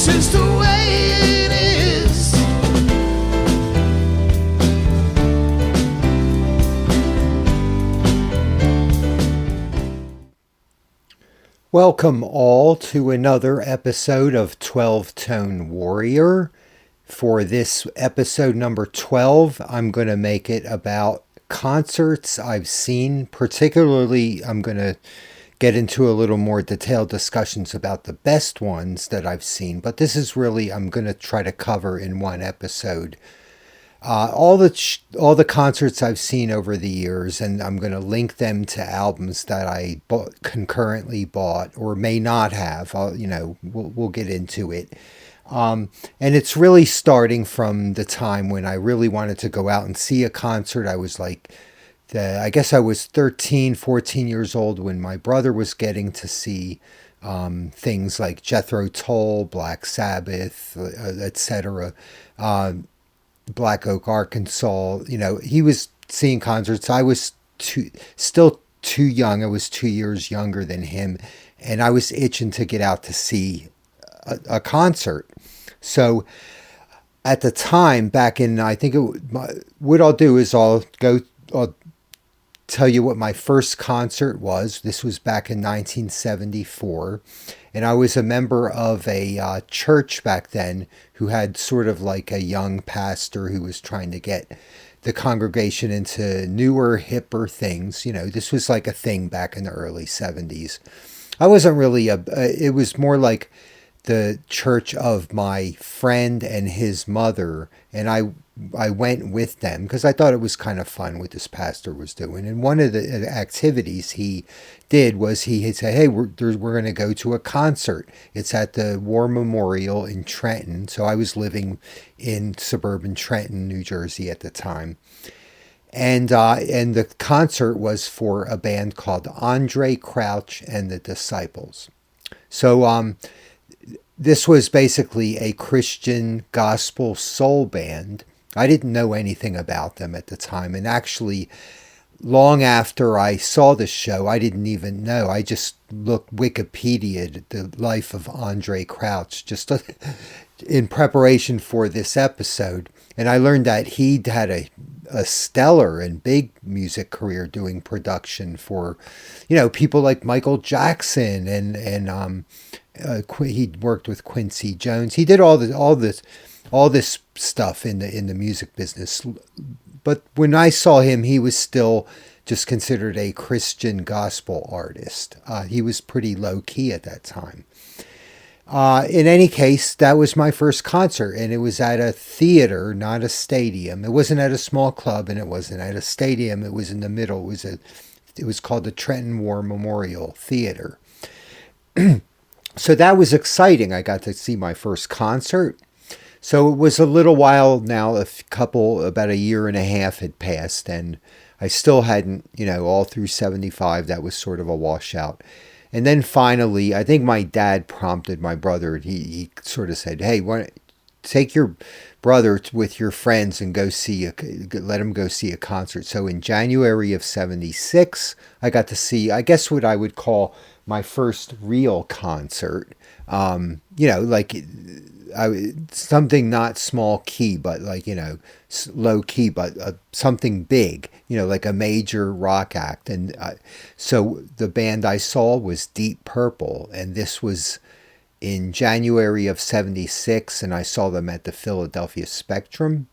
just the way it is. Welcome all to another episode of 12 Tone Warrior. For this episode number 12, I'm going to make it about concerts I've seen. Particularly, I'm going to get into a little more detailed discussions about the best ones that I've seen. But this is really, I'm going to try to cover in one episode all the concerts I've seen over the years, and I'm going to link them to albums that I concurrently bought or may not have. We'll get into it. And it's really starting from the time when I really wanted to go out and see a concert. I was like, I guess I was 13, 14 years old when my brother was getting to see things like Jethro Tull, Black Sabbath, etc. Black Oak, Arkansas. He was seeing concerts. I was still too young. I was 2 years younger than him, and I was itching to get out to see a concert. So at the time, back in, what I'll do is I'll tell you what my first concert was. This was back in 1974. And I was a member of a church back then who had sort of like a young pastor who was trying to get the congregation into newer, hipper things. This was like a thing back in the early 70s. I wasn't really it was more like the church of my friend and his mother, and I went with them because I thought it was kind of fun what this pastor was doing. And one of the activities he did was he said, "Hey, we're going to go to a concert. It's at the War Memorial in Trenton." So I was living in suburban Trenton, New Jersey at the time. And the concert was for a band called Andre Crouch and the Disciples. So this was basically a Christian gospel soul band. I didn't know anything about them at the time. And actually, long after I saw the show, I didn't even know. I just looked Wikipedia'd the life of Andre Crouch just in preparation for this episode. And I learned that he had a stellar and big music career doing production for, people like Michael Jackson and he worked with Quincy Jones. He did all this stuff in the music business. But when I saw him, he was still just considered a Christian gospel artist. He was pretty low key at that time. In any case, that was my first concert, and it was at a theater, not a stadium. It wasn't at a small club, and it wasn't at a stadium. It was in the middle. It was called the Trenton War Memorial Theater. So that was exciting. I got to see my first concert. So it was a little while now, about a year and a half had passed, and I still hadn't, all through 75, that was sort of a washout. And then finally, I think my dad prompted my brother. He sort of said, "Hey, why don't take your brother with your friends and let him go see a concert." So in January of 76, I got to see, I guess what I would call my first real concert. Something not small key, but low key, but something big, like a major rock act. And so the band I saw was Deep Purple, and this was in January of 76, and I saw them at the Philadelphia Spectrum.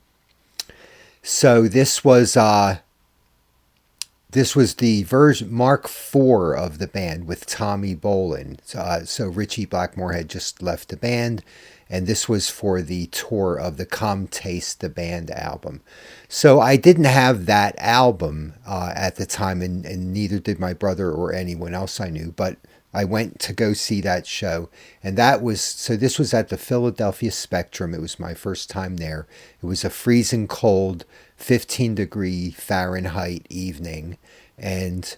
So this was the version Mark IV of the band with Tommy Bolin. So Richie Blackmore had just left the band, and this was for the tour of the Come Taste the Band album. So I didn't have that album at the time, and neither did my brother or anyone else I knew, but I went to go see that show. And this was at the Philadelphia Spectrum. It was my first time there. It was a freezing cold, 15-degree Fahrenheit evening. And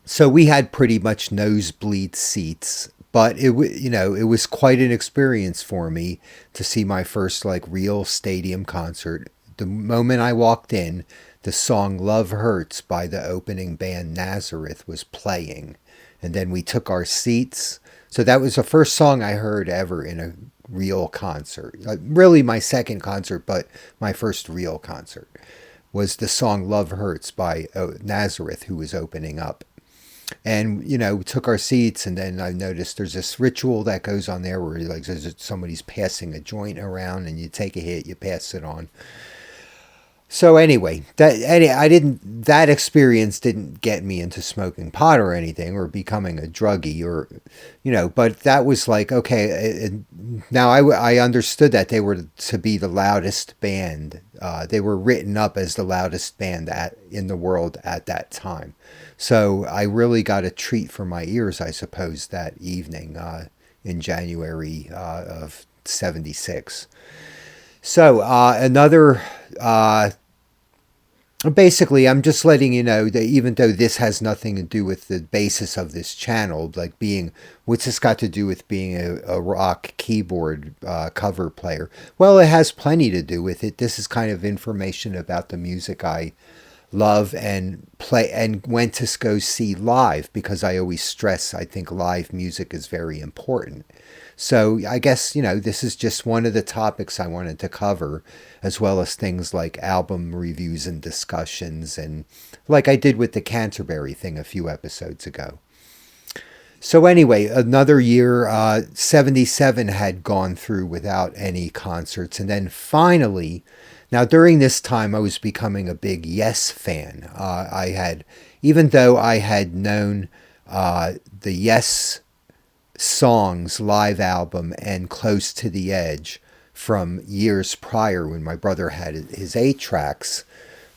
so we had pretty much nosebleed seats. But it was quite an experience for me to see my first real stadium concert. The moment I walked in, the song Love Hurts by the opening band Nazareth was playing. And then we took our seats. So that was the first song I heard ever in a real concert. Really my second concert, but my first real concert was the song Love Hurts by Nazareth, who was opening up. And, we took our seats, and then I noticed there's this ritual that goes on there where like somebody's passing a joint around, and you take a hit, you pass it on. So anyway, that experience didn't get me into smoking pot or anything or becoming a druggie or, but that was like, okay, now I understood that they were to be the loudest band. They were written up as the loudest band in the world at that time. So I really got a treat for my ears, I suppose, that evening in January of 76. So another... basically, I'm just letting you know that even though this has nothing to do with the basis of this channel, like what's this got to do with being a rock keyboard cover player? Well, it has plenty to do with it. This is kind of information about the music I love and play and went to go see live, because I always stress I think live music is very important. So I guess, this is just one of the topics I wanted to cover, as well as things like album reviews and discussions, and like I did with the Canterbury thing a few episodes ago. So anyway, another year, 77 had gone through without any concerts. And then finally, now during this time, I was becoming a big Yes fan. Even though I had known the Yes Songs live album and Close to the Edge from years prior when my brother had his 8-tracks.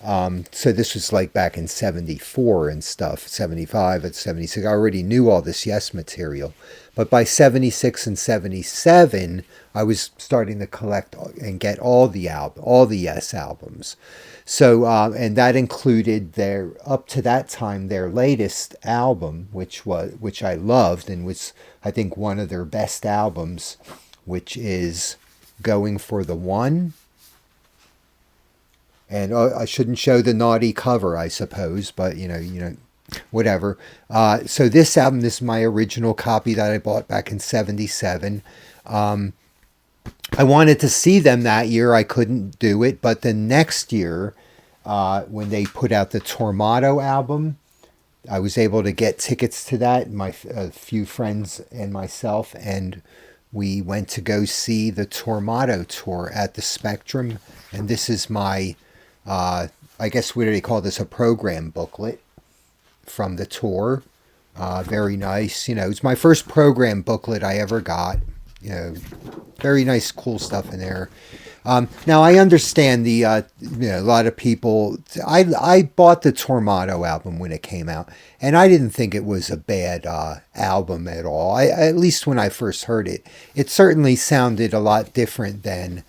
So this was like back in 74 and stuff, 75 and 76. I already knew all this Yes material. But by 76 and 77, I was starting to collect and get all the Yes albums. So, and that included up to that time, their latest album, which I loved and was, I think, one of their best albums, which is Going for the One. And I shouldn't show the naughty cover, I suppose, but whatever. So this album, this is my original copy that I bought back in 77. I wanted to see them that year. I couldn't do it. But the next year, when they put out the Tormato album, I was able to get tickets to that, a few friends and myself, and we went to go see the Tormato tour at the Spectrum. And this is my, I guess, what do they call this, a program booklet from the tour. Very nice. It's my first program booklet I ever got. Very nice, cool stuff in there. Now I understand a lot of people. I bought the Tormato album when it came out, and I didn't think it was a bad album at all. At least when I first heard it, it certainly sounded a lot different than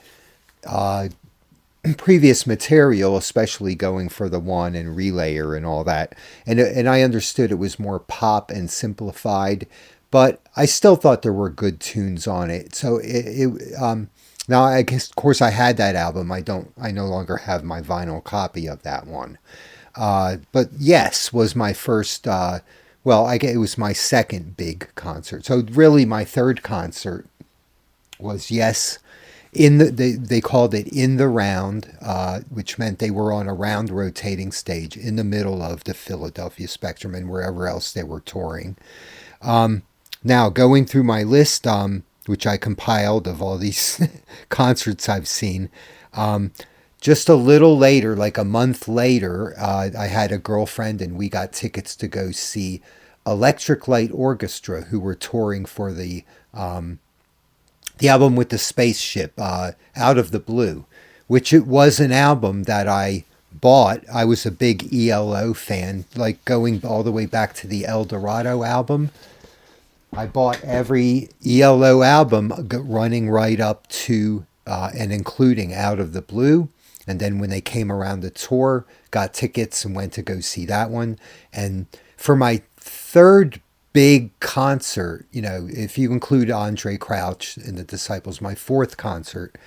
previous material, especially Going for the One and Relayer and all that. And I understood it was more pop and simplified. But I still thought there were good tunes on it. So now I guess, of course, I had that album. I no longer have my vinyl copy of that one. But Yes was my first. I guess it was my second big concert. So really, my third concert was Yes. They called it In the Round, which meant they were on a round rotating stage in the middle of the Philadelphia Spectrum and wherever else they were touring. Now, going through my list, which I compiled of all these concerts I've seen, just a little later, like a month later, I had a girlfriend and we got tickets to go see Electric Light Orchestra, who were touring for the album with the spaceship, Out of the Blue, which it was an album that I bought. I was a big ELO fan, like going all the way back to the El Dorado album. I bought every ELO album running right up to and including Out of the Blue. And then when they came around the tour, got tickets and went to go see that one. And for my third big concert, if you include Andre Crouch and the Disciples, my fourth concert,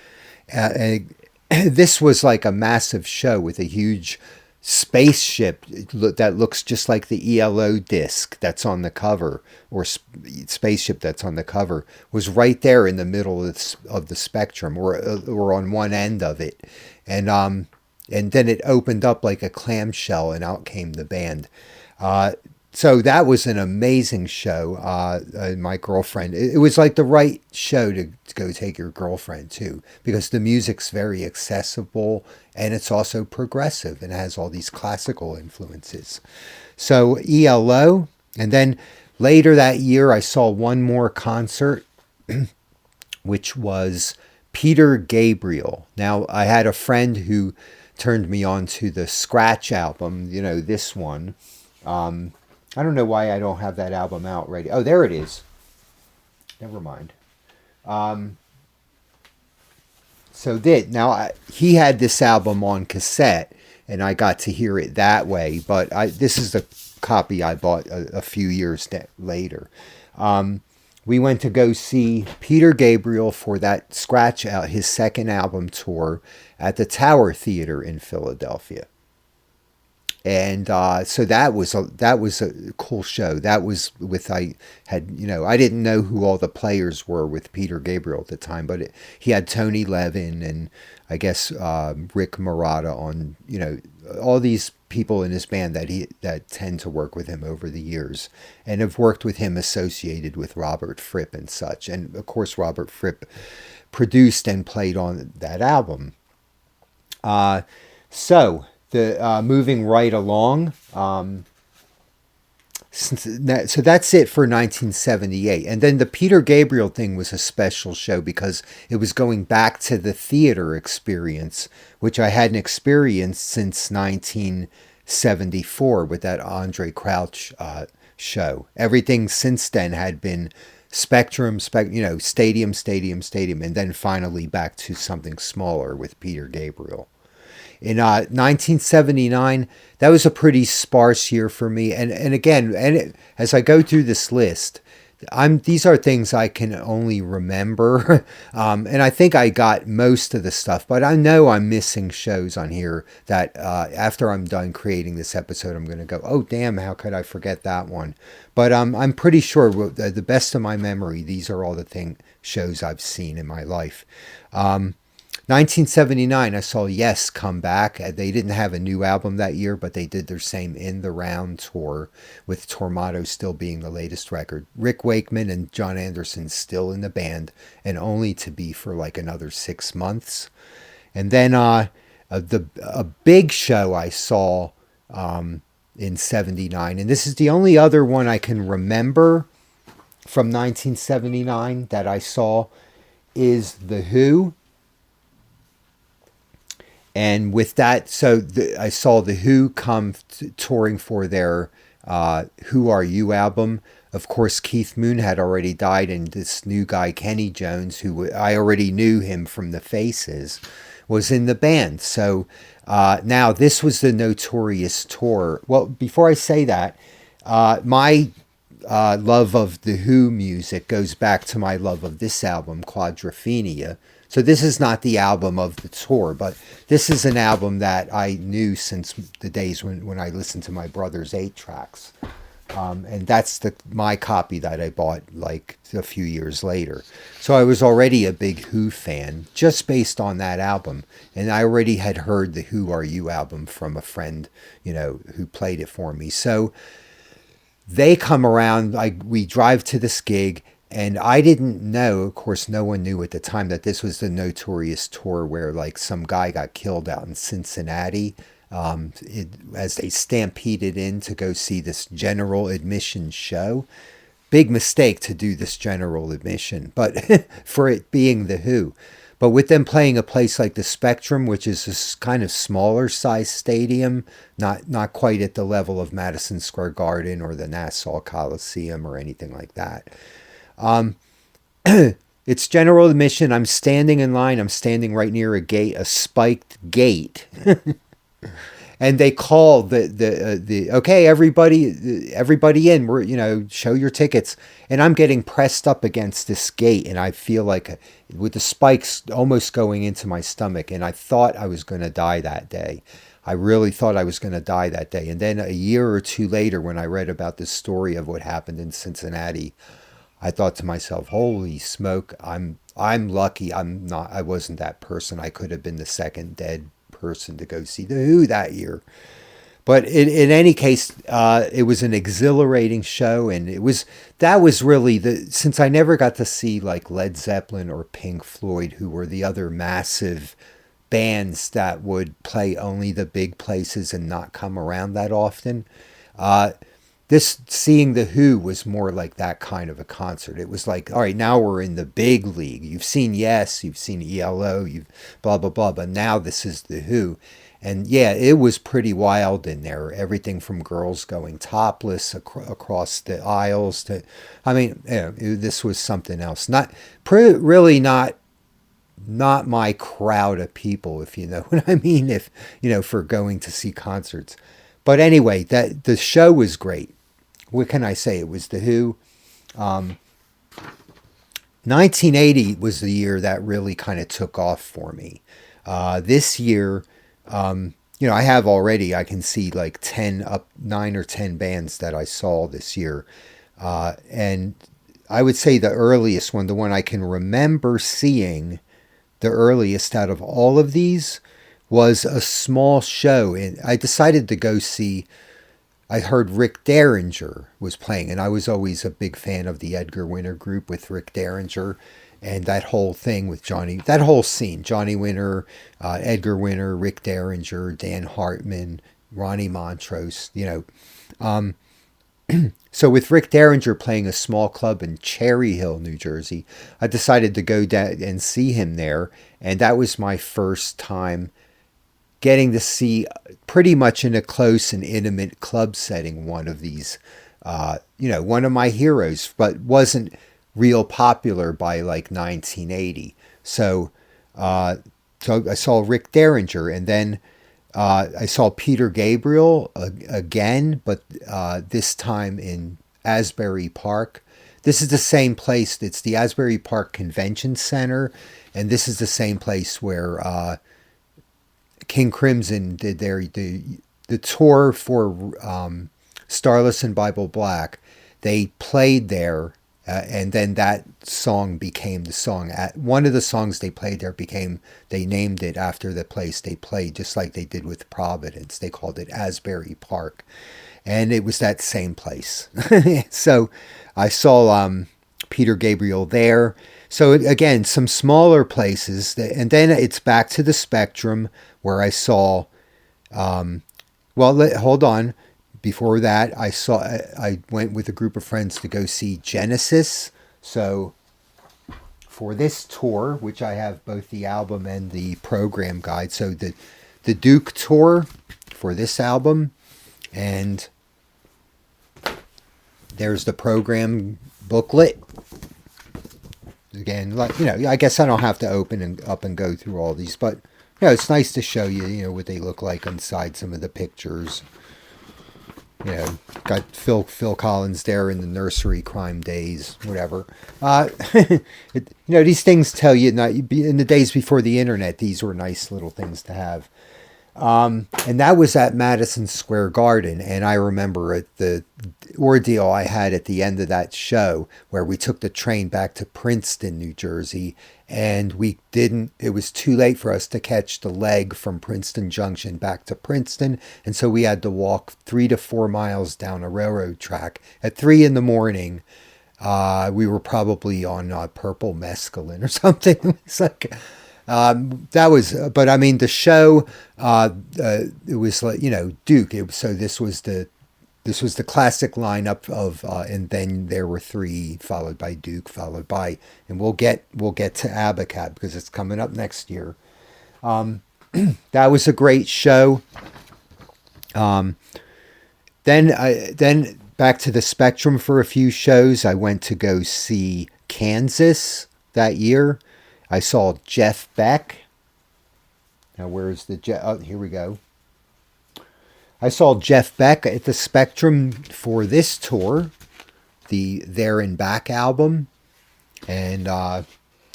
this was like a massive show with a huge spaceship that looks just like the ELO disc that's on the cover, or spaceship that's on the cover, was right there in the middle of the spectrum, or on one end of it, and then it opened up like a clamshell, and out came the band. So that was an amazing show. My girlfriend, it was like the right show to go take your girlfriend to, because the music's very accessible and it's also progressive and has all these classical influences. So ELO, and then later that year I saw one more concert, which was Peter Gabriel. Now, I had a friend who turned me on to the Scratch album, this one. I don't know why I don't have that album out right. Oh, there it is. Never mind. He had this album on cassette, and I got to hear it that way. But this is the copy I bought a few years later. We went to go see Peter Gabriel for that Scratch out his second album tour at the Tower Theater in Philadelphia. And so that was a cool show. That was I didn't know who all the players were with Peter Gabriel at the time, but he had Tony Levin and I guess Rick Marotta on, all these people in his band that tend to work with him over the years, and have worked with him associated with Robert Fripp and such. And of course, Robert Fripp produced and played on that album. Moving right along, so that's it for 1978. And then the Peter Gabriel thing was a special show because it was going back to the theater experience, which I hadn't experienced since 1974 with that Andre Crouch show. Everything since then had been Spectrum, stadium, and then finally back to something smaller with Peter Gabriel. In 1979, that was a pretty sparse year for me. And again, as I go through this list, these are things I can only remember. And I think I got most of the stuff, but I know I'm missing shows on here that after I'm done creating this episode, I'm going to go, oh, damn, how could I forget that one? But I'm pretty sure, the best of my memory, these are all the shows I've seen in my life. 1979, I saw Yes come back. They didn't have a new album that year, but they did their same In the Round tour, with Tormato still being the latest record. Rick Wakeman and John Anderson still in the band, and only to be for like another 6 months. And then a big show I saw in 79, and this is the only other one I can remember from 1979 that I saw, is The Who. And with that, I saw The Who come touring for their Who Are You album. Of course, Keith Moon had already died, and this new guy, Kenny Jones, who I already knew him from The Faces, was in the band. So now this was the Notorious tour. Well, before I say that, my love of The Who music goes back to my love of this album, Quadrophenia. So this is not the album of the tour, but this is an album that I knew since the days when I listened to my brother's 8-tracks. And that's my copy that I bought like a few years later. So I was already a big Who fan just based on that album. And I already had heard the Who Are You album from a friend, who played it for me. So they come around, we drive to this gig. And I didn't know, of course, no one knew at the time, that this was the Notorious tour where like some guy got killed out in Cincinnati as they stampeded in to go see this general admission show. Big mistake to do this general admission, but for it being The Who. But with them playing a place like the Spectrum, which is this kind of smaller size stadium, not quite at the level of Madison Square Garden or the Nassau Coliseum or anything like that. It's general admission. I'm standing in line. I'm standing right near a gate, a spiked gate. And they call the okay, everybody in, we're, show your tickets. And I'm getting pressed up against this gate, and I feel like with the spikes almost going into my stomach, and I thought I was going to die that day. I really thought I was going to die that day. And then a year or two later, when I read about the story of what happened in Cincinnati, I thought to myself, holy smoke, I'm lucky I wasn't that person. I could have been the second dead person to go see the Who that year. But in any case, it was an exhilarating show, and that was really since I never got to see like Led Zeppelin or Pink Floyd, who were the other massive bands that would play only the big places and not come around that often. This seeing the Who was more like that kind of a concert. It was like, all right, now we're in the big league. You've seen Yes, you've seen ELO, you've blah blah blah, but now this is the Who. And yeah, it was pretty wild in there. Everything from girls going topless across the aisles to, I mean, this was something else. Really not my crowd of people, if you know what I mean. If for going to see concerts. But anyway, that the show was great. What can I say? It was the Who. 1980 was the year that really kind of took off for me. This year. I have already, I can see like 9 or 10 bands that I saw this year. And I would say the earliest one, the one I can remember seeing the earliest out of all of these, was a small show. And I decided to go see, I heard Rick Derringer was playing, and I was always a big fan of the Edgar Winter group with Rick Derringer. And that whole thing with that whole scene, Johnny Winter, Edgar Winter, Rick Derringer, Dan Hartman, Ronnie Montrose, So with Rick Derringer playing a small club in Cherry Hill, New Jersey, I decided to go down and see him there. And that was my first time getting to see pretty much in a close and intimate club setting one of these, one of my heroes, but wasn't real popular by like 1980. So I saw Rick Derringer, and then I saw Peter Gabriel again, but this time in Asbury Park. This is the same place. It's the Asbury Park Convention Center, and this is the same place where King Crimson did the tour for Starless and Bible Black. They played there. And then that song became the song. One of the songs they played there they named it after the place they played, just like they did with Providence. They called it Asbury Park. And it was that same place. So I saw Peter Gabriel there. So again, some smaller places. And then it's back to the Spectrum where I saw, hold on. Before that, I went with a group of friends to go see Genesis. So for this tour, which I have both the album and the program guide, so the Duke tour for this album, and there's the program booklet. Again, I guess I don't have to open up and go through all these, but it's nice to show you, what they look like inside some of the pictures. Got Phil Collins there in the nursery crime days, whatever. These things tell you, in the days before the internet, these were nice little things to have. And that was at Madison Square Garden. And I remember the ordeal I had at the end of that show where we took the train back to Princeton, New Jersey. And it was too late for us to catch the leg from Princeton Junction back to Princeton. And so we had to walk 3 to 4 miles down a railroad track at 3 a.m. We were probably on purple mescaline or something. It's like, that was, but I mean, the show, it was like, Duke. So this was the classic lineup of, and then there were 3, followed by Duke, followed by, and we'll get to Abacat because it's coming up next year. That was a great show. Then back to the Spectrum for a few shows. I went to go see Kansas that year. I saw Jeff Beck. Now where's the Jeff? Oh, here we go. I saw Jeff Beck at the Spectrum for this tour, the There and Back album, and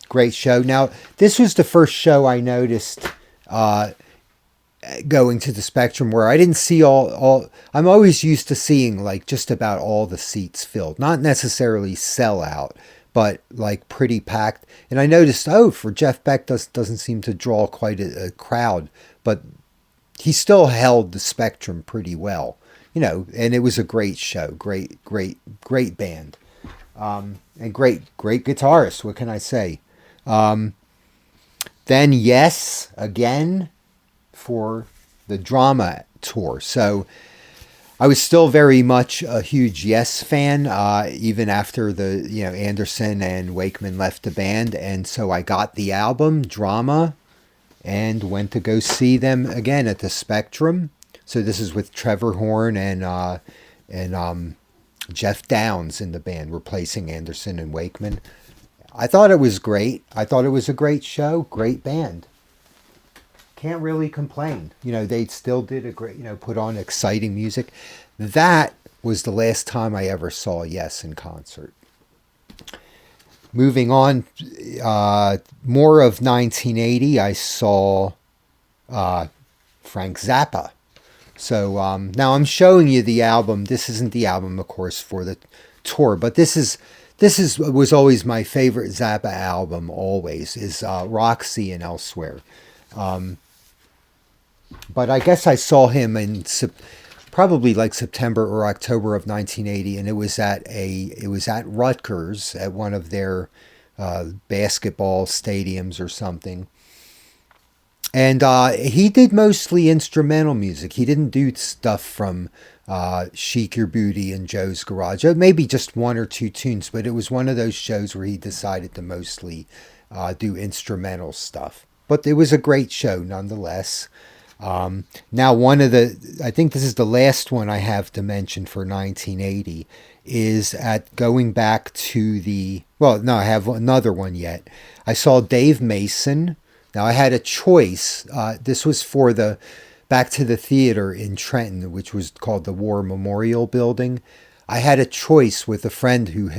great show. Now, this was the first show I noticed going to the Spectrum, where I didn't see all. I'm always used to seeing like just about all the seats filled, not necessarily sell out, but like pretty packed. And I noticed, for Jeff Beck doesn't seem to draw quite a crowd, but he still held the Spectrum pretty well, and it was a great show. Great band. And great guitarist. What can I say? Then Yes, again, for the drama tour. So I was still very much a huge Yes fan, even after the Anderson and Wakeman left the band, and so I got the album Drama and went to go see them again at the Spectrum. So this is with Trevor Horn and Jeff Downes in the band, replacing Anderson and Wakeman. I thought it was great. I thought it was a great show, great band. Can't really complain. They still did a great, put on exciting music. That was the last time I ever saw Yes in concert. Moving on, more of 1980, I saw Frank Zappa. So now I'm showing you the album. This isn't the album, of course, for the tour, but this was always my favorite Zappa album. Always is Roxy and Elsewhere. But I guess I saw him in probably like September or October of 1980, and it was at Rutgers at one of their basketball stadiums or something. And he did mostly instrumental music. He didn't do stuff from Chic Your Booty and Joe's Garage. Maybe just one or two tunes, but it was one of those shows where he decided to mostly do instrumental stuff. But it was a great show nonetheless. Now, I think this is the last one I have to mention for 1980, is at going back to I have another one yet. I saw Dave Mason. Now, I had a choice. This was for the Back to the Theater in Trenton, which was called the War Memorial Building. I had a choice with a friend who,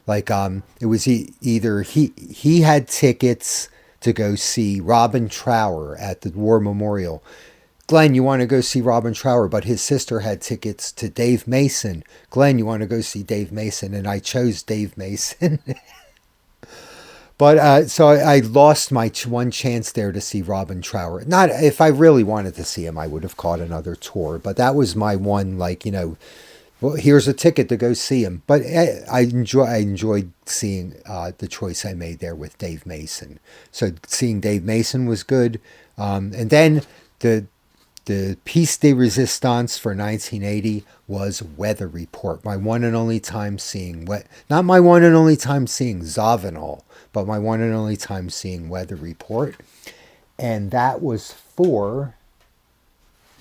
it was either he had tickets to go see Robin Trower at the War Memorial. Glenn, you want to go see Robin Trower, but his sister had tickets to Dave Mason. Glenn, you want to go see Dave Mason? And I chose Dave Mason. But so I lost my one chance there to see Robin Trower. Not if I really wanted to see him, I would have caught another tour. But that was my one, well, here's a ticket to go see him. But I enjoyed seeing the choice I made there with Dave Mason. So seeing Dave Mason was good. And then the piece de resistance for 1980 was Weather Report. My one and only time seeing not my one and only time seeing Zavanol, but my one and only time seeing Weather Report. And that was for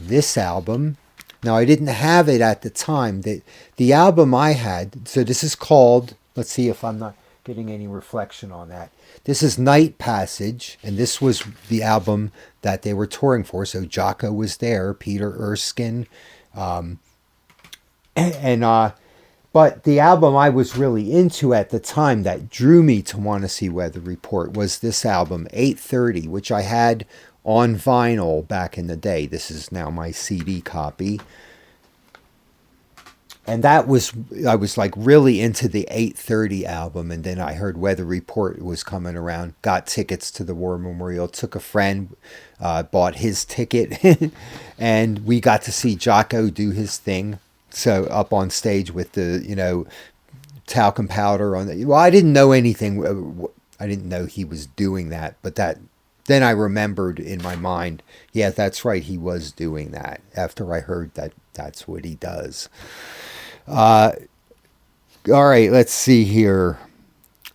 this album. Now, I didn't have it at the time. The album I had, so this is called, let's see if I'm not getting any reflection on that. This is Night Passage, and this was the album that they were touring for. So Jocko was there, Peter Erskine, but the album I was really into at the time that drew me to want to see Weather Report was this album, 8:30, which I had on vinyl back in the day. This is now my CD copy. And I was like really into the 8:30 album, and then I heard Weather Report was coming around, got tickets to the War Memorial, took a friend, bought his ticket, and we got to see Jocko do his thing. So up on stage with the, talcum powder on the, well, I didn't know anything. I didn't know he was doing that, but then I remembered in my mind, yeah, that's right, he was doing that after I heard that that's what he does. All right, let's see here.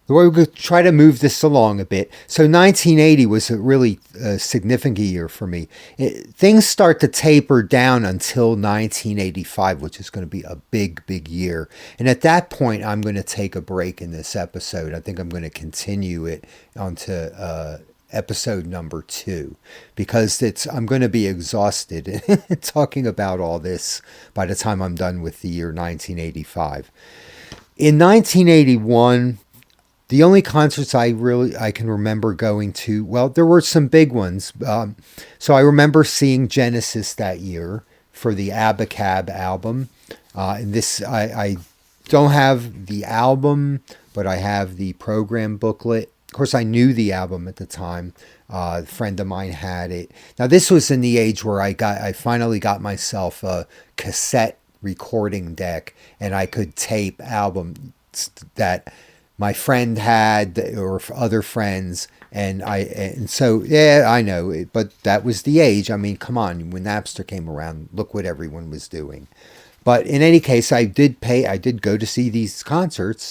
We're going to try to move this along a bit. So 1980 was a really significant year for me. Things start to taper down until 1985, which is going to be a big, big year. And at that point, I'm going to take a break in this episode. I think I'm going to continue it onto episode number 2, because I'm going to be exhausted talking about all this by the time I'm done with the year 1985. In 1981, The only concerts I can remember going to, well, there were some big ones. So I remember seeing Genesis that year for the Abacab album. And this I don't have the album, but I have the program booklet. Of course, I knew the album at the time. A friend of mine had it. Now, this was in the age where I finally got myself a cassette recording deck, and I could tape albums that my friend had or other friends, and so yeah, I know it, but that was the age. I mean, come on, when Napster came around, look what everyone was doing. But in any case, I did go to see these concerts.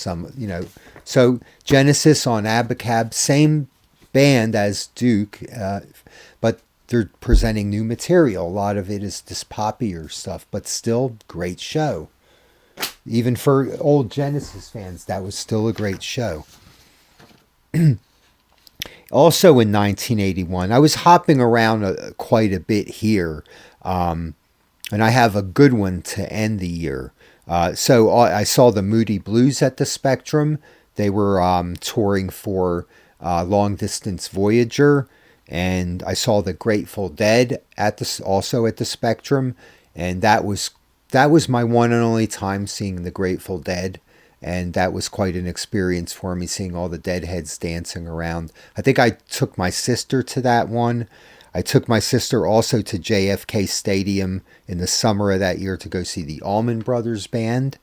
So Genesis on Abacab, same band as Duke, but they're presenting new material. A lot of it is this poppier stuff, but still great show. Even for old Genesis fans, that was still a great show. Also in 1981, I was hopping around quite a bit here, and I have a good one to end the year. So I saw the Moody Blues at the Spectrum. They were touring for Long Distance Voyager, and I saw the Grateful Dead also at the Spectrum, and that was my one and only time seeing the Grateful Dead, and that was quite an experience for me, seeing all the Deadheads dancing around. I think I took my sister to that one. I took my sister also to JFK Stadium in the summer of that year to go see the Allman Brothers Band.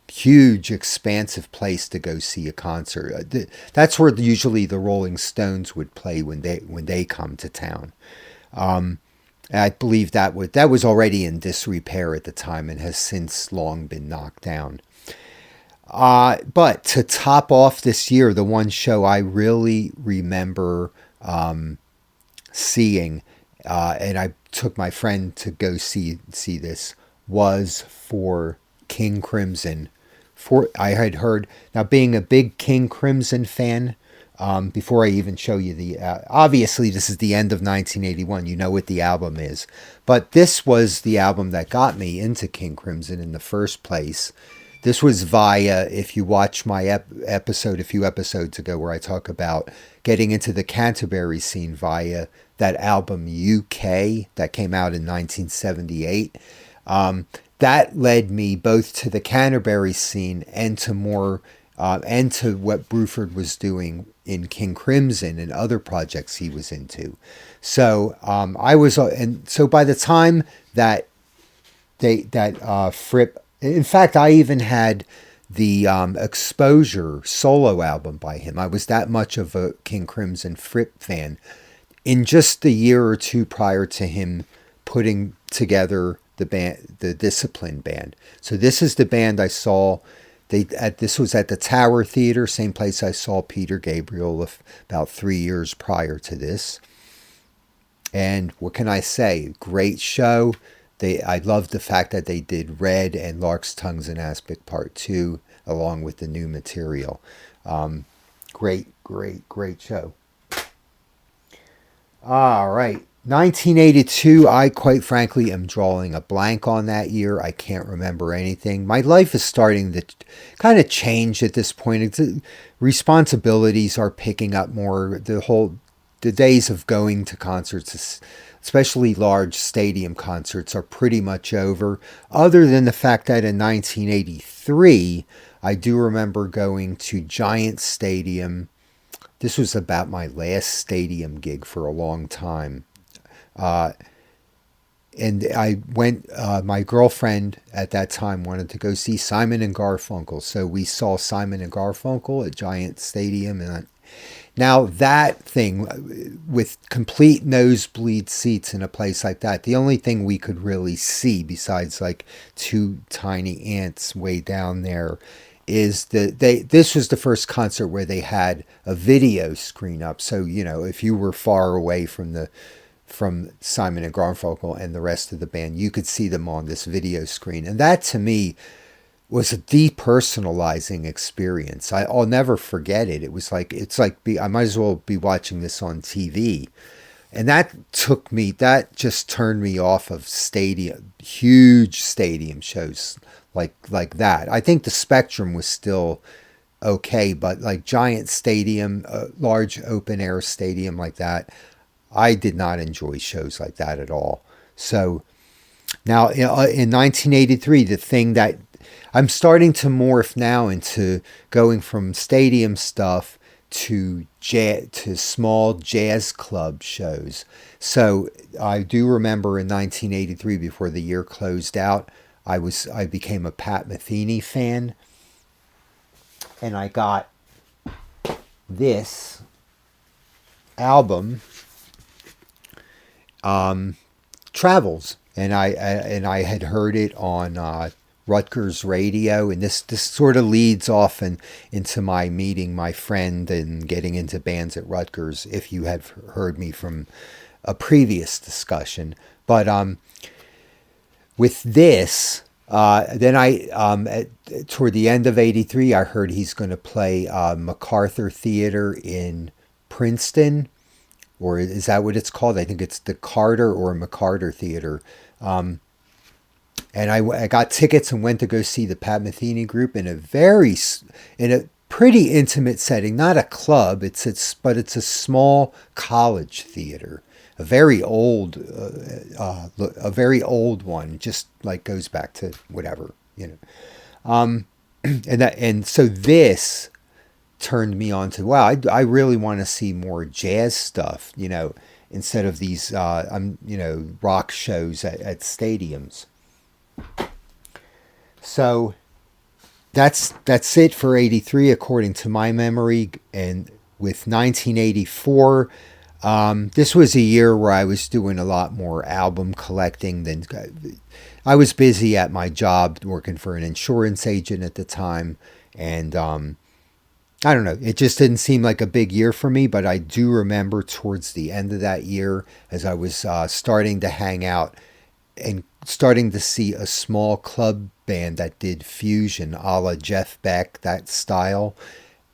Huge, expansive place to go see a concert. That's where usually the Rolling Stones would play when they come to town. I believe that was already in disrepair at the time and has since long been knocked down. But to top off this year, the one show I really remember seeing, and I took my friend to go see this, was for King Crimson. I had heard, now being a big King Crimson fan, before I even show you obviously this is the end of 1981, you know what the album is, but this was the album that got me into King Crimson in the first place. This was via, if you watch my episode a few episodes ago where I talk about getting into the Canterbury scene via that album UK that came out in 1978, that led me both to the Canterbury scene and to more and to what Bruford was doing in King Crimson and other projects he was into. So so by the time that Fripp, in fact, I even had the Exposure solo album by him. I was that much of a King Crimson Fripp fan. In just the year or two prior to him putting together the band, the Discipline band. So this is the band I saw. This was at the Tower Theater, same place I saw Peter Gabriel about 3 years prior to this. And what can I say? Great show. I loved the fact that they did Red and Lark's Tongues and Aspic Part 2 along with the new material. Great show. All right. 1982, I quite frankly am drawing a blank on that year. I can't remember anything. My life is starting to kind of change at this point. Responsibilities are picking up more. The days of going to concerts, especially large stadium concerts, are pretty much over. Other than the fact that in 1983, I do remember going to Giant Stadium. This was about my last stadium gig for a long time. And I went, my girlfriend at that time wanted to go see Simon and Garfunkel. So we saw Simon and Garfunkel at Giant Stadium. And now that thing with complete nosebleed seats in a place like that, the only thing we could really see besides like two tiny ants way down there is this was the first concert where they had a video screen up. So, if you were far away from Simon and Garfunkel and the rest of the band, you could see them on this video screen. And that to me was a depersonalizing experience. I'll never forget it. I might as well be watching this on TV. And that just turned me off of huge stadium shows like that. I think the Spectrum was still okay, but like giant stadium, large open air stadium like that, I did not enjoy shows like that at all. So now in 1983, the thing that I'm starting to morph now into going from stadium stuff to small jazz club shows. So I do remember in 1983, before the year closed out, I became a Pat Metheny fan, and I got this album, Travels, and I had heard it on Rutgers radio, and this sort of leads off into my meeting my friend and getting into bands at Rutgers. If you have heard me from a previous discussion, but with this, then toward the end of '83, I heard he's going to play MacArthur Theater in Princeton, or is that what it's called? I think it's the Carter or MacArthur Theater. And I got tickets and went to go see the Pat Metheny group in a pretty intimate setting, not a club. But it's a small college theater, a very old one, just like goes back to whatever, and so this turned me on to, wow, I really want to see more jazz stuff, instead of these rock shows at stadiums. So that's it for '83 according to my memory. And with 1984, this was a year where I was doing a lot more album collecting than I was busy at my job working for an insurance agent at the time, and I don't know, it just didn't seem like a big year for me. But I do remember towards the end of that year, as I was starting to hang out and starting to see a small club band that did fusion a la Jeff Beck, that style,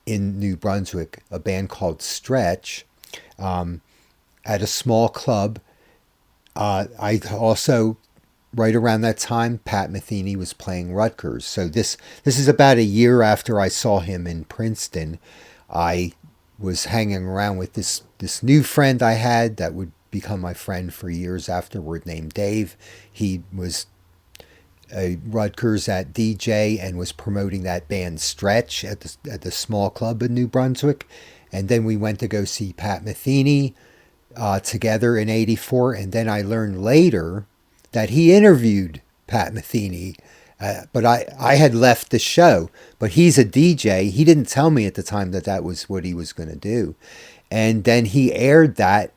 in New Brunswick, a band called Stretch, at a small club. I also, right around that time, Pat Metheny was playing Rutgers. So this is about a year after I saw him in Princeton. I was hanging around with this new friend I had that would become my friend for years afterward, named Dave. He was a Rutgers at DJ and was promoting that band Stretch at the small club in New Brunswick. And then we went to go see Pat Metheny together in '84. And then I learned later that he interviewed Pat Metheny. But I had left the show. But he's a DJ. He didn't tell me at the time that was what he was going to do. And then he aired that.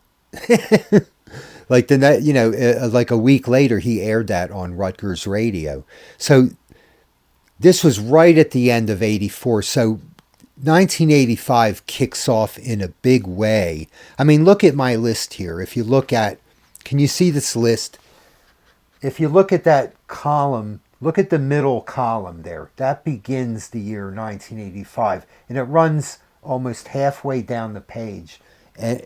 Like like a week later, he aired that on Rutgers radio. So this was right at the end of '84. So 1985 kicks off in a big way. I mean, look at my list here. If you look at, can you see this list? If you look at that column, look at the middle column there. That begins the year 1985, and it runs almost halfway down the page. And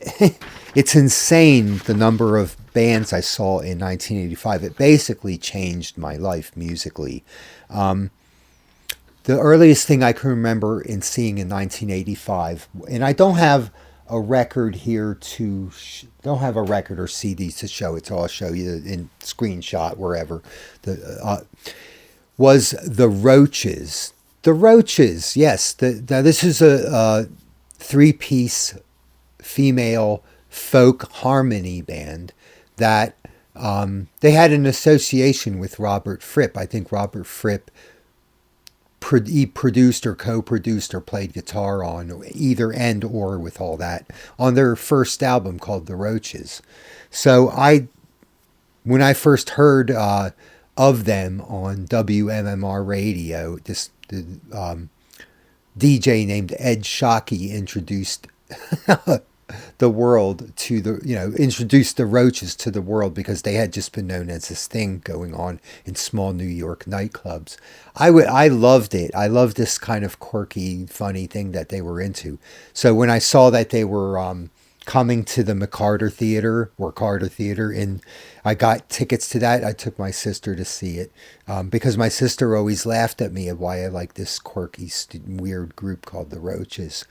it's insane the number of bands I saw in 1985. It basically changed my life musically. The earliest thing I can remember in seeing in 1985, and I don't have a record here don't have a record or CDs to show it, so I'll show you in screenshot wherever. Was the Roaches. The Roaches, yes. Now this is a three-piece female folk harmony band that they had an association with Robert Fripp. I think Robert Fripp he produced or co-produced or played guitar on either end or with all that on their first album called The Roaches. So when I first heard of them on WMMR radio, the DJ named Ed Shockey introduced the world to introduced the Roaches to the world, because they had just been known as this thing going on in small New York nightclubs. I loved it. I loved this kind of quirky, funny thing that they were into. So when I saw that they were coming to the McCarter Theater or Carter Theater, and I got tickets to that. I took my sister to see it because my sister always laughed at me of why I like this quirky, weird group called the Roaches.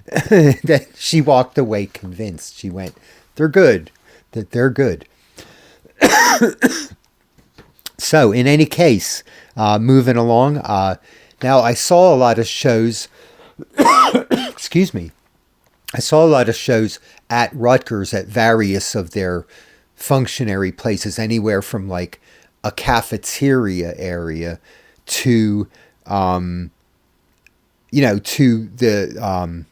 That she walked away convinced. She went, "They're good. That they're good." So, in any case, moving along. Now, I saw a lot of shows. Excuse me. I saw a lot of shows at Rutgers at various of their functionary places, anywhere from like a cafeteria area to, to the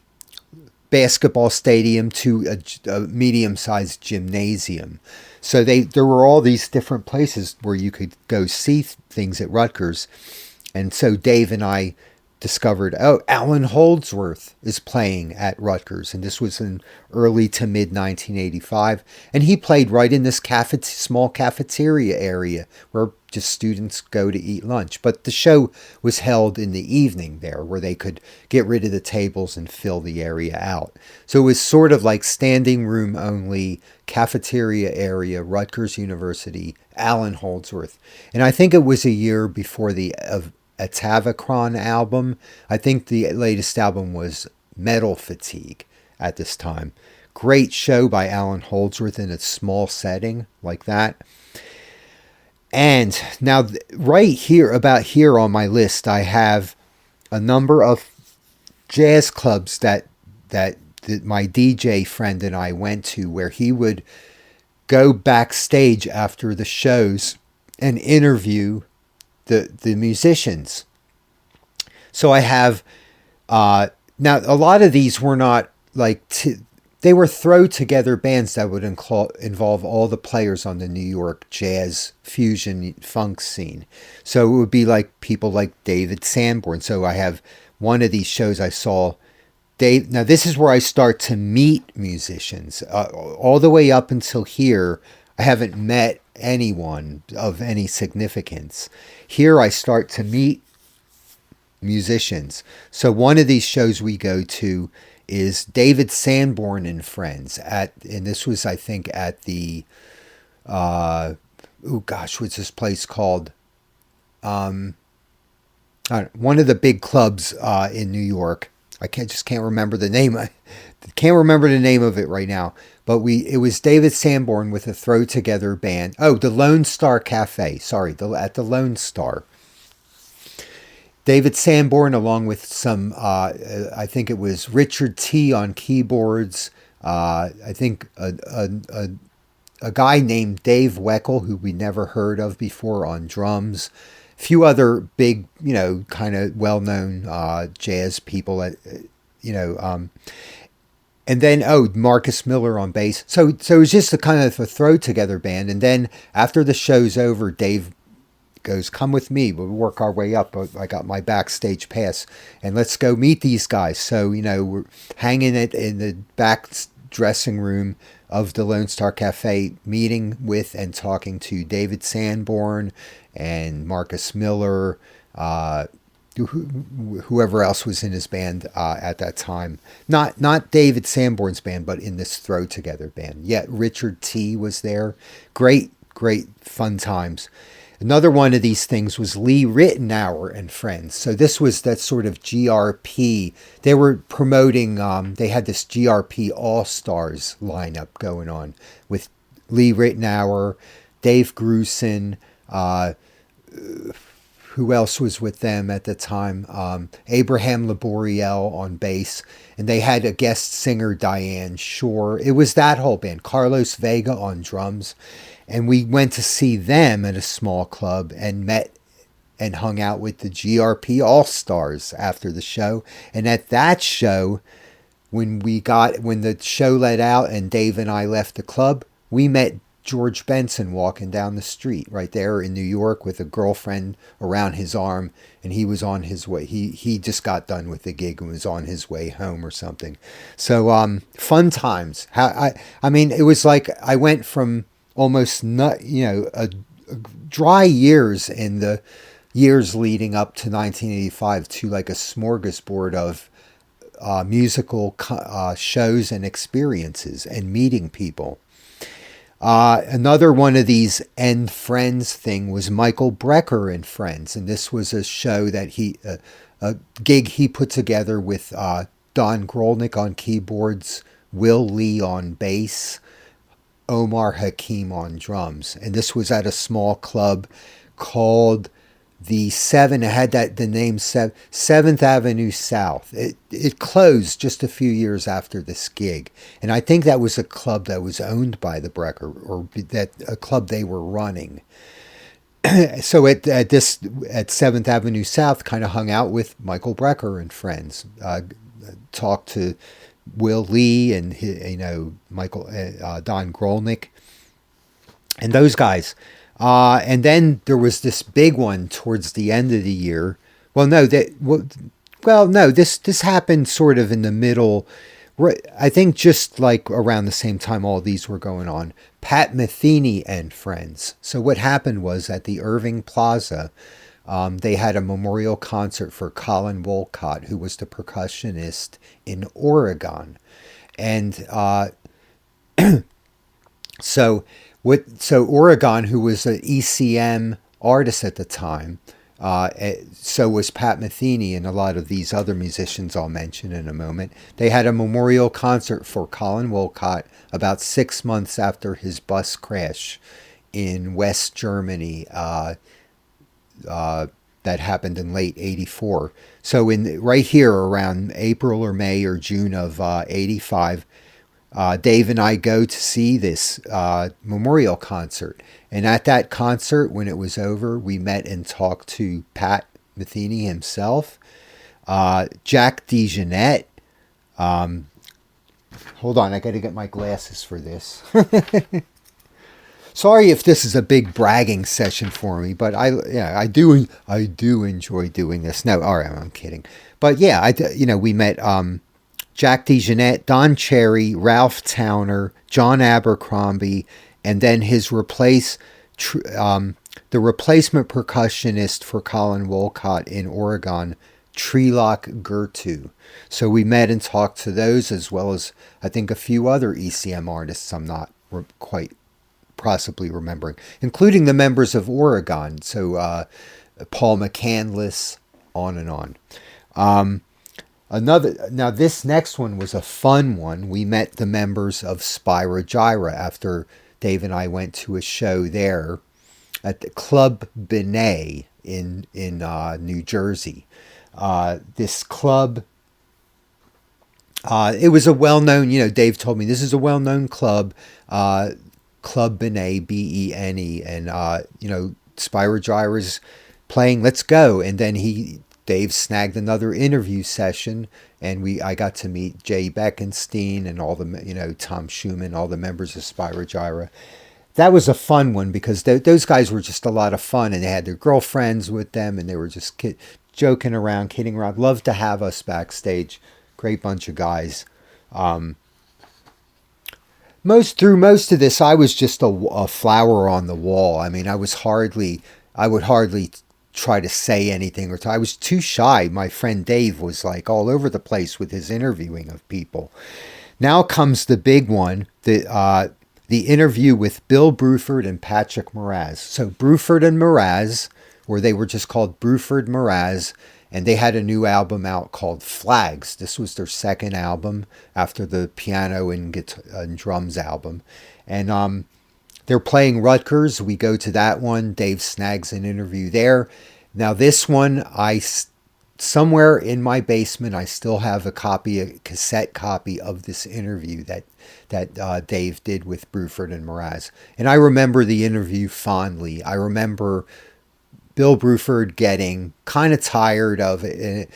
basketball stadium to a medium-sized gymnasium. So there were all these different places where you could go see things at Rutgers. And so Dave and I discovered, Alan Holdsworth is playing at Rutgers. And this was in early to mid 1985. And he played right in this small cafeteria area where just students go to eat lunch. But the show was held in the evening there where they could get rid of the tables and fill the area out. So it was sort of like standing room only, cafeteria area, Rutgers University, Alan Holdsworth. And I think it was a year before the Atavachron album. I think the latest album was Metal Fatigue at this time. Great show by Alan Holdsworth in a small setting like that. And now right here, about here on my list, I have a number of jazz clubs that my DJ friend and I went to, where he would go backstage after the shows and interview the musicians. So I have now a lot of these were not like they were throw together bands that would involve all the players on the New York jazz fusion funk scene. So it would be like people like David Sanborn. So I have one of these shows I saw Dave. Now this is where I start to meet musicians. All the way up until here, I haven't met anyone of any significance. Here I start to meet musicians. So one of these shows we go to is David Sanborn and Friends and this was, I think, at the what's this place called? One of the big clubs in New York. I just can't remember the name. I can't remember the name of it right now. But it was David Sanborn with a throw together band. Oh, the Lone Star Cafe. Sorry, at the Lone Star. David Sanborn, along with some, I think it was Richard T. on keyboards. I think a guy named Dave Weckl, who we never heard of before, on drums. A few other big, kind of well-known jazz people, and then, Marcus Miller on bass. So it was just a kind of a throw-together band. And then after the show's over, Dave goes, "Come with me. We'll work our way up. I got my backstage pass. And let's go meet these guys." So, we're hanging in the back dressing room of the Lone Star Cafe, meeting with and talking to David Sanborn and Marcus Miller, whoever else was in his band at that time. Not David Sanborn's band, but in this throw together band. Yet Richard T. was there. Great fun times. Another one of these things was Lee Ritenour and Friends. So this was that sort of GRP. They were promoting, they had this GRP All-Stars lineup going on with Lee Ritenour, Dave Grusin, who else was with them at the time? Abraham Laboriel on bass. And they had a guest singer, Diane Shore. It was that whole band. Carlos Vega on drums. And we went to see them at a small club and met and hung out with the GRP All-Stars after the show. And at that show, when the show let out and Dave and I left the club, we met George Benson walking down the street right there in New York with a girlfriend around his arm, and he was on his way. He just got done with the gig and was on his way home or something. So fun times. I mean, it was like I went from almost dry years in the years leading up to 1985 to like a smorgasbord musical shows and experiences and meeting people. Another one of these and Friends thing was Michael Brecker and Friends, and this was a show that a gig he put together with Don Grolnick on keyboards, Will Lee on bass, Omar Hakim on drums, and this was at a small club called the Seven. It had the name Seventh Avenue South. It closed just a few years after this gig, and I think that was a club that was owned by the Brecker, or that a club they were running. So at Seventh Avenue South, kind of hung out with Michael Brecker and Friends, talked to Will Lee and Michael Don Grolnick and those guys. And then there was this big one towards the end of the year. This happened sort of in the middle. I think just like around the same time all these were going on. Pat Metheny and Friends. So what happened was at the Irving Plaza, they had a memorial concert for Colin Wolcott, who was the percussionist in Oregon. And so Oregon, who was an ECM artist at the time, so was Pat Metheny and a lot of these other musicians I'll mention in a moment. They had a memorial concert for Colin Wolcott about 6 months after his bus crash in West Germany that happened in late '84. So right here around April or May or June of '85, Dave and I go to see this memorial concert. And at that concert, when it was over, we met and talked to Pat Metheny himself, Jack DeJohnette. Hold on, I got to get my glasses for this. Sorry if this is a big bragging session for me, but I do enjoy doing this. No, all right, I'm kidding. But yeah, we met Jack DeJohnette, Don Cherry, Ralph Towner, John Abercrombie, and then his the replacement percussionist for Colin Wolcott in Oregon, Trilok Gertu. So we met and talked to those, as well as I think a few other ECM artists I'm not quite possibly remembering, including the members of Oregon. So Paul McCandless, on and on. Now this next one was a fun one. We met the members of Spyro Gyra after Dave and I went to a show there at the Club Benet in New Jersey. This club, it was a well-known, Dave told me this is a well-known club, Club Benet, Bene, and Spyro Gyra's playing Let's Go, and then Dave snagged another interview session, and I got to meet Jay Beckenstein and all the, Tom Schumann, all the members of Spyro Gyra. That was a fun one because those guys were just a lot of fun, and they had their girlfriends with them, and they were just joking around, kidding around. Loved to have us backstage. Great bunch of guys. Through most of this, I was just a flower on the wall. I mean, I would hardly try to say anything, I was too shy. My friend Dave was like all over the place with his interviewing of people. Now comes the big one, the interview with Bill Bruford and Patrick Moraz. So Bruford and Moraz, or they were just called Bruford Moraz, and they had a new album out called Flags. This was their second album after the piano and guitar and drums album. And they're playing Rutgers. We go to that one. Dave snags an interview there. Now this one, somewhere in my basement, I still have a cassette copy of this interview that Dave did with Bruford and Moraz. And I remember the interview fondly. I remember Bill Bruford getting kind of tired of it, and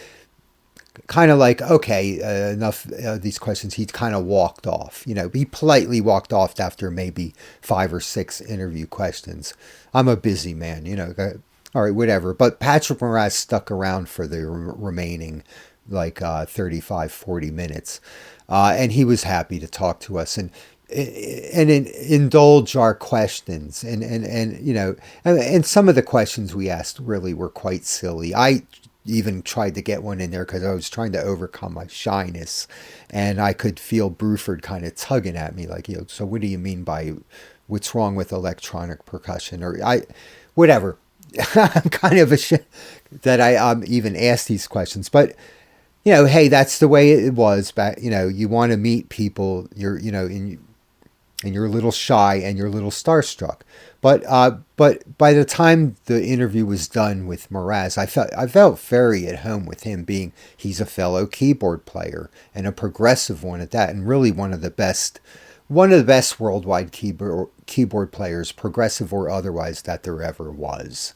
kind of like, okay, enough of these questions. He kind of walked off. He politely walked off after maybe 5 or 6 interview questions. I'm a busy man, all right, whatever. But Patrick Moraz stuck around for the remaining 35, 40 minutes. And he was happy to talk to us and indulge our questions. And some of the questions we asked really were quite silly. I even tried to get one in there because I was trying to overcome my shyness, and I could feel Bruford kind of tugging at me, like, so what do you mean by what's wrong with electronic percussion, or whatever. I'm kind of ashamed that I even asked these questions, but hey, that's the way it was back. You want to meet people. And you're a little shy and you're a little starstruck. But by the time the interview was done with Mraz, I felt very at home with him, being he's a fellow keyboard player and a progressive one at that, and really one of the best worldwide keyboard players, progressive or otherwise, that there ever was.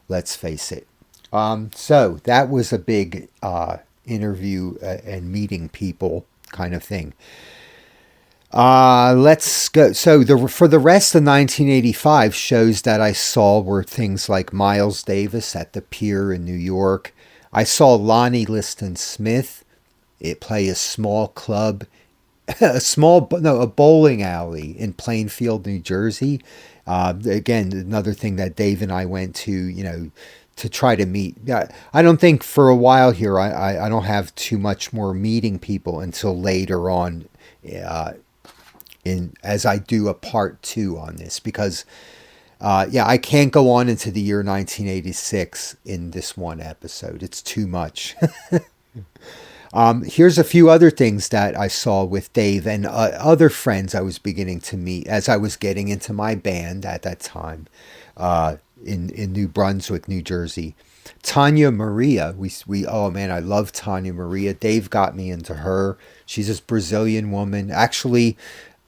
Let's face it. So that was a big interview and meeting people kind of thing. Let's go. So for the rest of 1985, shows that I saw were things like Miles Davis at the Pier in New York. I saw Lonnie Liston Smith play a small club, a bowling alley in Plainfield, New Jersey. Again, another thing that Dave and I went to, to try to meet. I don't think for a while here, I don't have too much more meeting people until later on, as I do a part 2 on this, because I can't go on into the year 1986 in this one episode. It's too much. Here's a few other things that I saw with Dave and other friends I was beginning to meet as I was getting into my band at that time in New Brunswick, New Jersey. Tanya Maria, oh man, I love Tanya Maria. Dave got me into her. She's this Brazilian woman. Actually,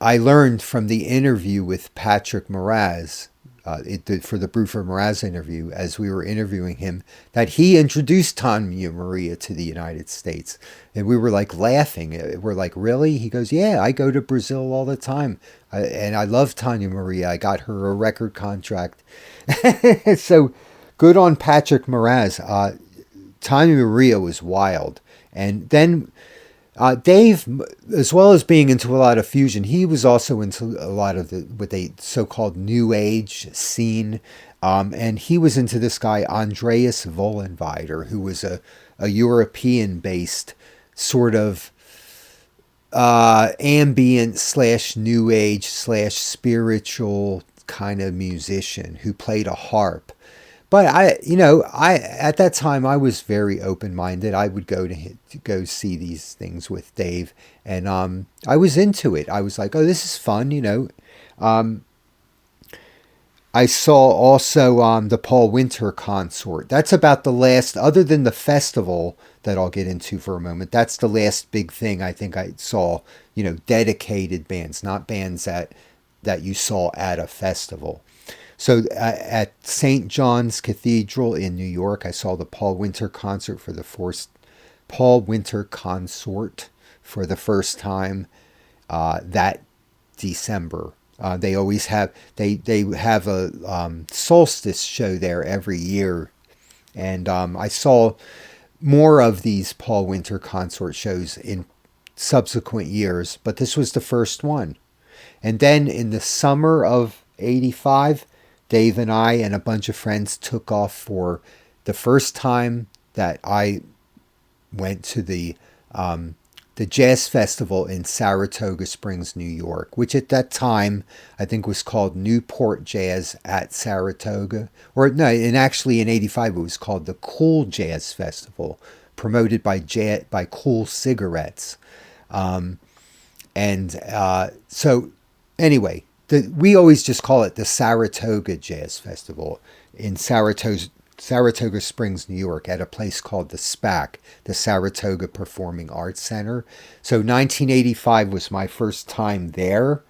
I learned from the interview with Patrick Mraz, for the Bruford Mraz interview, as we were interviewing him, that he introduced Tanya Maria to the United States. And we were like laughing. We're like, really? He goes, yeah, I go to Brazil all the time. And I love Tanya Maria. I got her a record contract. So good on Patrick Mraz. Tanya Maria was wild. And then Dave, as well as being into a lot of fusion, he was also into a lot of what they so-called New Age scene. And he was into this guy, Andreas Vollenweider, who was a European-based sort of ambient / New Age / spiritual kind of musician who played a harp. But I at that time I was very open-minded. I would go to go see these things with Dave, and I was into it. I was like, oh, this is fun, I saw also the Paul Winter Consort. That's about the last, other than the festival that I'll get into for a moment. That's the last big thing I think I saw. Dedicated bands, not bands that you saw at a festival. So at St. John's Cathedral in New York, I saw the Paul Winter Consort for the first time that December. They always have they have a solstice show there every year, and I saw more of these Paul Winter Consort shows in subsequent years, but this was the first one. And then in the summer of '85. Dave and I and a bunch of friends took off for the first time that I went to the jazz festival in Saratoga Springs, New York, which at that time I think was called Newport Jazz at Saratoga. Or no, and actually in '85 it was called the Cool Jazz Festival, promoted by Cool Cigarettes. So anyway, we always just call it the Saratoga Jazz Festival in Saratoga Springs, New York, at a place called the SPAC, the Saratoga Performing Arts Center. So 1985 was my first time there,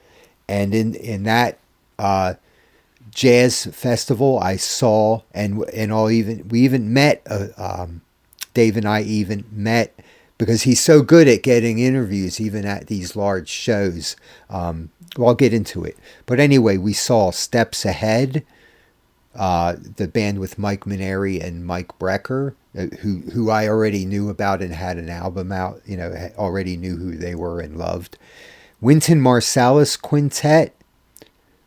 and in that jazz festival, I saw we even met. Dave and I even met, because he's so good at getting interviews even at these large shows. I'll get into it. But anyway, we saw Steps Ahead, the band with Mike Maneri and Mike Brecker, who I already knew about and had an album out, already knew who they were and loved. Wynton Marsalis Quintet.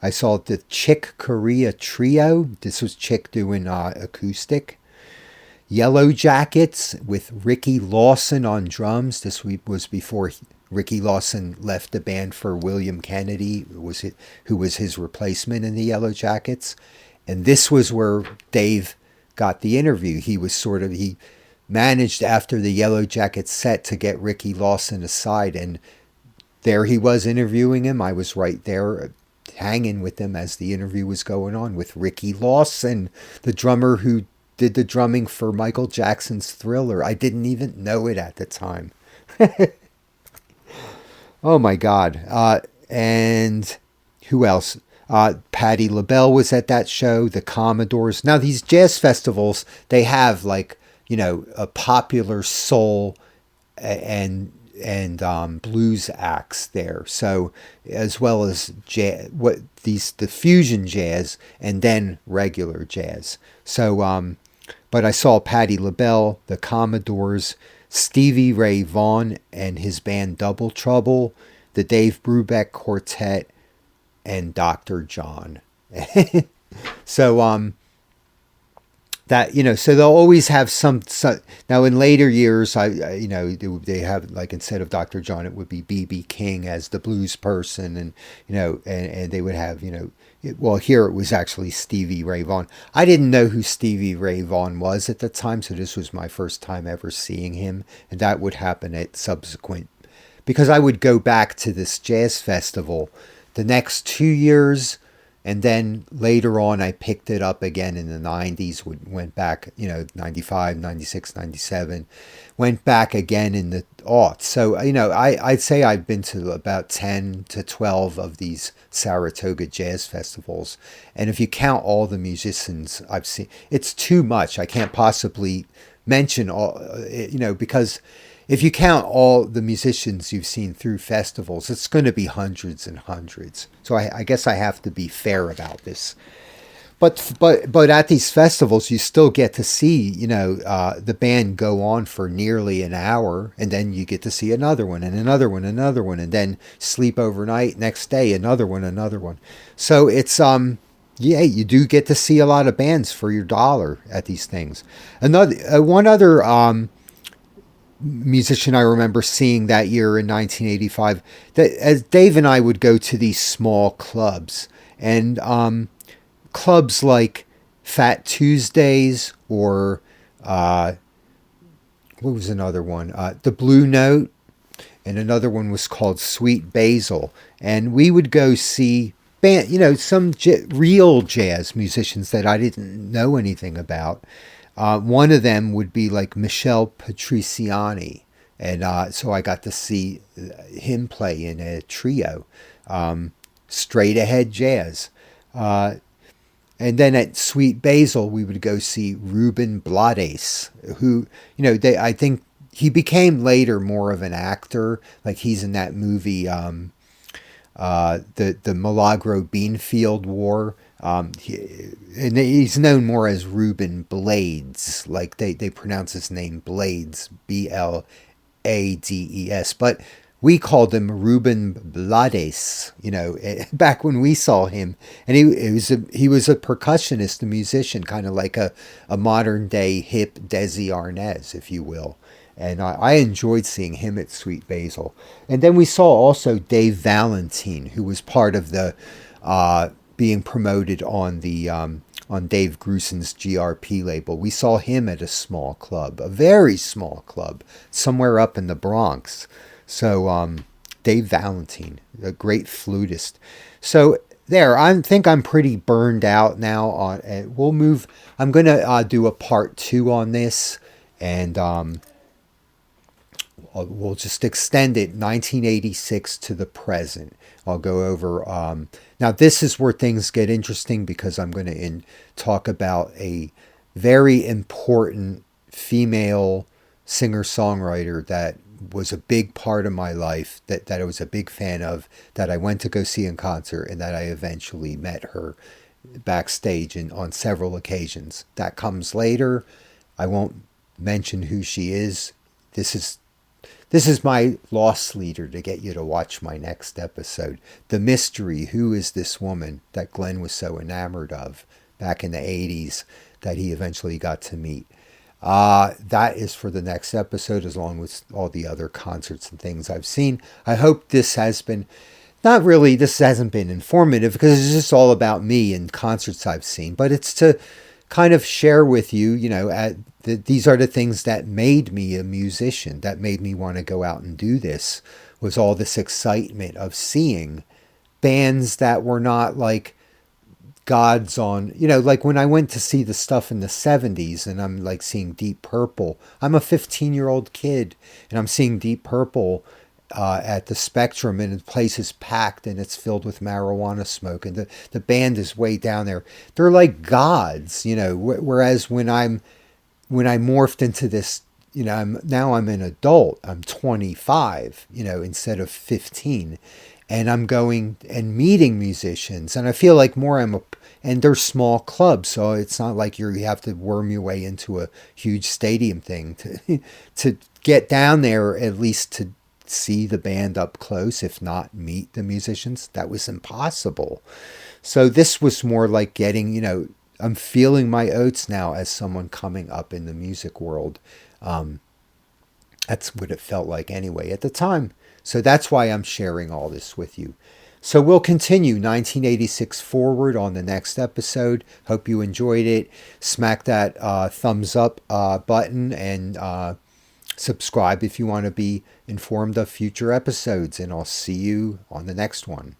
I saw the Chick Corea Trio. This was Chick doing acoustic. Yellow Jackets with Ricky Lawson on drums. This was before Ricky Lawson left the band for William Kennedy, who was his replacement in the Yellow Jackets. And this was where Dave got the interview. He managed after the Yellow Jackets set to get Ricky Lawson aside, and there he was interviewing him. I was right there hanging with him as the interview was going on with Ricky Lawson, the drummer who did the drumming for Michael Jackson's Thriller. I didn't even know it at the time. Oh my God. And who else? Patti LaBelle was at that show, the Commodores. Now these jazz festivals, they have like, a popular soul and blues acts there. So as well as jazz, the fusion jazz and then regular jazz. So, but I saw Patti LaBelle, the Commodores, Stevie Ray Vaughan and his band Double Trouble, the Dave Brubeck Quartet, and Dr. John. So, so they'll always have some now in later years, they have, like, instead of Dr. John, it would be B.B. King as the blues person, and, and they would have, here it was actually Stevie Ray Vaughan. I didn't know who Stevie Ray Vaughan was at the time, so this was my first time ever seeing him, and that would happen at subsequent, because I would go back to this jazz festival the next 2 years, and then later on I picked it up again in the 90s, went back, 95, 96, 97, went back again in the aughts. So, I'd say I've been to about 10 to 12 of these Saratoga jazz festivals. And if you count all the musicians I've seen, it's too much. I can't possibly mention all, because if you count all the musicians you've seen through festivals, it's going to be hundreds and hundreds. So I guess I have to be fair about this. But at these festivals, you still get to see, the band go on for nearly an hour, and then you get to see another one and another one, and then sleep overnight. Next day, another one. So it's you do get to see a lot of bands for your dollar at these things. One other musician I remember seeing that year in 1985, that as Dave and I would go to these small clubs, and clubs like Fat Tuesdays, or what was another one? The Blue Note, and another one was called Sweet Basil. And we would go see some real jazz musicians that I didn't know anything about. One of them would be like Michel Patriciani, and so I got to see him play in a trio, straight ahead jazz. And then at Sweet Basil, we would go see Ruben Blades, who, I think he became later more of an actor. Like, he's in that movie, the Milagro Beanfield War. And he's known more as Ruben Blades. Like, they pronounce his name Blades, Blades. But we called him Ruben Blades, back when we saw him. And he was a percussionist, a musician, kind of like a modern day hip Desi Arnaz, if you will. And I enjoyed seeing him at Sweet Basil. And then we saw also Dave Valentine, who was part of the being promoted on the on Dave Grusin's GRP label. We saw him at a small club, a very small club, somewhere up in the Bronx. So Dave Valentine, a great flutist. So there, I think I'm pretty burned out now. We'll move. I'm going to do a part 2 on this, and we'll just extend it 1986 to the present. I'll go over. Now, this is where things get interesting, because I'm going to talk about a very important female singer-songwriter that was a big part of my life, that I was a big fan of, that I went to go see in concert, and that I eventually met her backstage on several occasions. That comes later. I won't mention who she is. This is my loss leader to get you to watch my next episode. The mystery, who is this woman that Glenn was so enamored of back in the 80s that he eventually got to meet. That is for the next episode, as long with all the other concerts and things I've seen. I hope this has been, not really, this hasn't been informative because it's just all about me and concerts I've seen, but it's to kind of share with you, these are the things that made me a musician, that made me want to go out and do this, was all this excitement of seeing bands that were not like gods on, like when I went to see the stuff in the 70s and I'm like seeing Deep Purple. I'm a 15-year-old kid and I'm seeing Deep Purple at the Spectrum, and the place is packed and it's filled with marijuana smoke, and the band is way down there. They're like gods, whereas when I morphed into this, I'm an adult. I'm 25, instead of 15. And I'm going and meeting musicians, and I feel like and they're small clubs, so it's not like you have to worm your way into a huge stadium thing to get down there, at least to see the band up close, if not meet the musicians. That was impossible. So this was more like getting, I'm feeling my oats now as someone coming up in the music world. That's what it felt like anyway at the time. So that's why I'm sharing all this with you. So we'll continue 1986 forward on the next episode. Hope you enjoyed it. Smack that thumbs up button, and subscribe if you want to be informed of future episodes. And I'll see you on the next one.